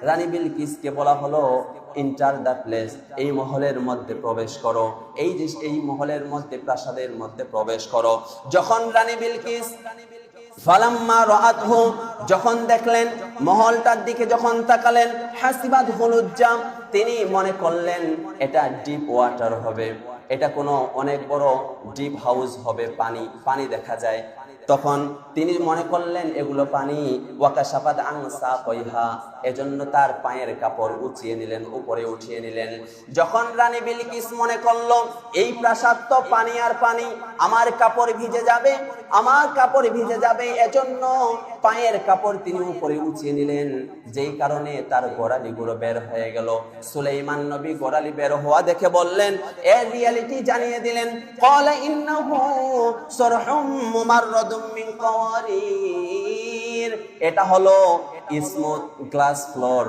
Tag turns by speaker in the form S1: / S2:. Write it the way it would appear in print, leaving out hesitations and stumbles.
S1: রানী বিলকিসকে বলা হলো enter the place, এই মহলের মধ্যে প্রবেশ করো, এই মহলের মধ্যে, প্রাসাদের মধ্যে প্রবেশ করো। যখন রানী বিলকিস ফালাম্মা রাআতহু, যখন দেখলেন, মহলটার দিকে যখন তাকালেন, হাসিবাত হুলুজ্জা, তিনি মনে করলেন এটা ডিপ ওয়াটার হবে, এটা কোনো অনেক বড় ডিপ হাউস হবে, পানি পানি দেখা যায়। তখন তিনি মনে করলেন এগুলো পানি। ওয়াকাশাফাত আন সাকাইহা, এজন্য তার পায়ের কাপড় উঠিয়ে নিলেন, উপরে উঠিয়ে নিলেন। যখন রানী বিলকিস মনে করলো এই প্রাসাদ তো পানি আর পানি, আমার কাপড় ভিজে যাবে, আমার কাপড় ভিজে যাবে, এজন্য পায়ের কাপড় তিনি উপরে উঠিয়ে নিলেন, যেই কারণে তার গোড়ালিগুলো বের হয়ে গেল। সুলাইমান নবী গোড়ালি বের হওয়া দেখে বললেন, এর রিয়ালিটি জানিয়ে দিলেন। ক্বালা ইন্নাহু সারহুম মুমাররাদুম মিন কাওয়ারির, এটা হলো স্মুথ গ্লাস ফ্লোর।